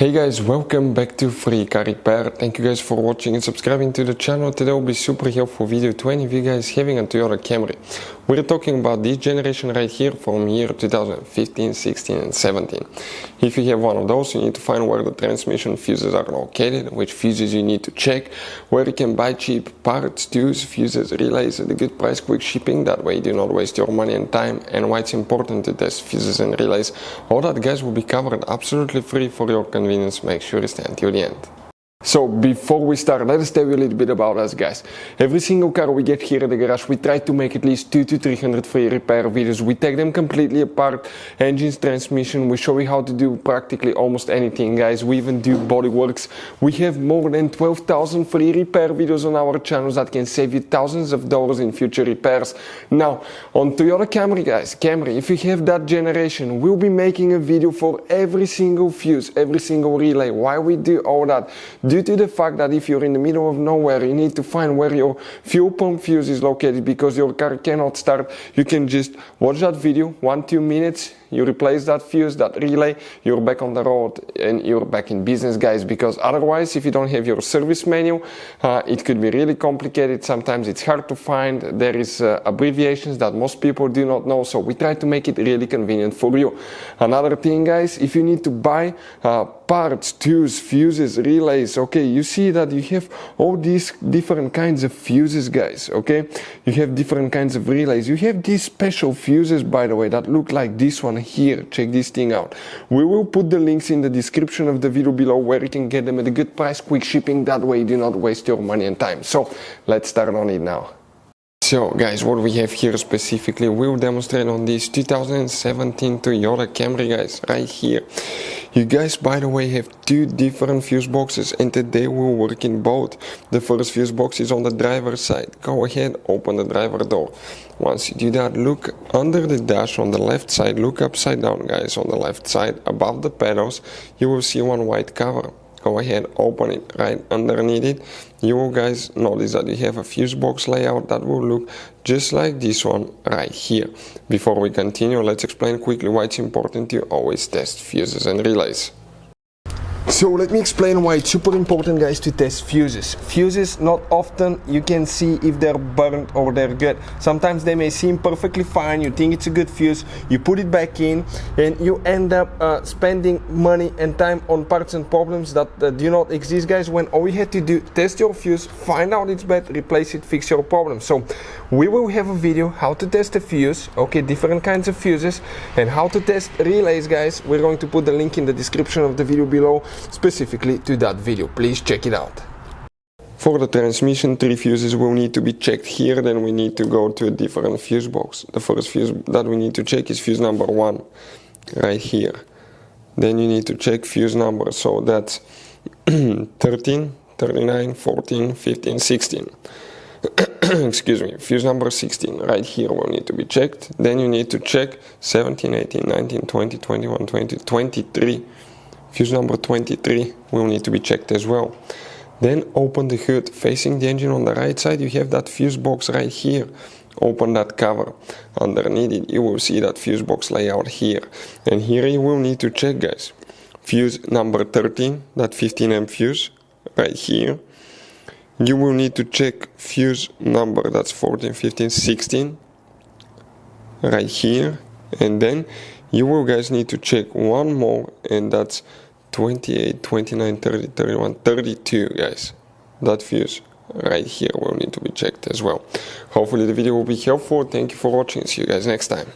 Hey guys, welcome back to Free Car Repair. Thank you guys for watching and subscribing to the channel. Today will be super helpful video to any of you guys having a Toyota Camry. We're talking about this generation right here from year 2015, 16 and 17. If you have one of those, you need to find where the transmission fuses are located, which fuses you need to check, where you can buy cheap parts, tools, fuses, relays at a good price, quick shipping, that way you do not waste your money and time, and why it's important to test fuses and relays. All that guys will be covered absolutely free for your convenience. Make sure you stay until the end. So before we start, let us tell you a little bit about us guys. Every single car we get here at the garage, we try to make at least 200 to 300 free repair videos. We take them completely apart, engines, transmission, we show you how to do practically almost anything guys. We even do body works. We have more than 12,000 free repair videos on our channels that can save you thousands of dollars in future repairs. Now on Toyota Camry guys, if you have that generation, we'll be making a video for every single fuse, every single relay. Why we do all that? Due to the fact that if you're in the middle of nowhere, you need to find where your fuel pump fuse is located because your car cannot start. You can just watch that video, 1-2 minutes, you replace that fuse, that relay, you're back on the road and you're back in business guys, because otherwise if you don't have your service manual, it could be really complicated. Sometimes it's hard to find. There is abbreviations that most people do not know, so we try to make it really convenient for you. Another thing guys, if you need to buy parts, tools, fuses, relays, okay, you see that you have all these different kinds of fuses guys, okay, you have different kinds of relays, you have these special fuses by the way that look like this one here. Check this thing out. We will put the links in the description of the video below where you can get them at a good price, quick shipping, that way you do not waste your money and time. So let's start on it now. So guys, what we have here specifically, we'll demonstrate on this 2017 Toyota Camry guys, right here. You guys by the way have two different fuse boxes and today we'll work in both. The first fuse box is on the driver's side. Go ahead, open the driver door. Once you do that, look under the dash on the left side, look upside down guys on the left side above the pedals. You will see one white cover. Go ahead, open it. Right underneath it, you will guys notice that you have a fuse box layout that will look just like this one right here. Before we continue, let's explain quickly why it's important to always test fuses and relays. So let me explain why it's super important guys to test fuses. Fuses, not often you can see if they're burnt or they're good. Sometimes they may seem perfectly fine, you think it's a good fuse, you put it back in and you end up spending money and time on parts and problems that do not exist guys, when all you had to do, test your fuse, find out it's bad, replace it, fix your problem. So we will have a video how to test a fuse, okay, different kinds of fuses, and how to test relays guys. We're going to put the link in the description of the video below specifically to that video. Please check it out. For the transmission, 3 fuses will need to be checked here, then we need to go to a different fuse box. The first fuse that we need to check is fuse number 1 right here. Then you need to check fuse number, so that's 13, 39, 14, 15, 16. Excuse me, fuse number 16 right here will need to be checked. Then you need to check 17, 18, 19, 20, 21, 20, 23. Fuse number 23 will need to be checked as well. Then open the hood. Facing the engine on the right side, you have that fuse box right here. Open that cover. Underneath it, you will see that fuse box layout here. And here you will need to check guys. Fuse number 13, that 15 amp fuse, right here. You will need to check fuse number, that's 14, 15, 16, right here. And then you will guys need to check one more, and that's 28, 29, 30, 31, 32 guys. That fuse right here will need to be checked as well. Hopefully the video will be helpful. Thank you for watching. See you guys next time.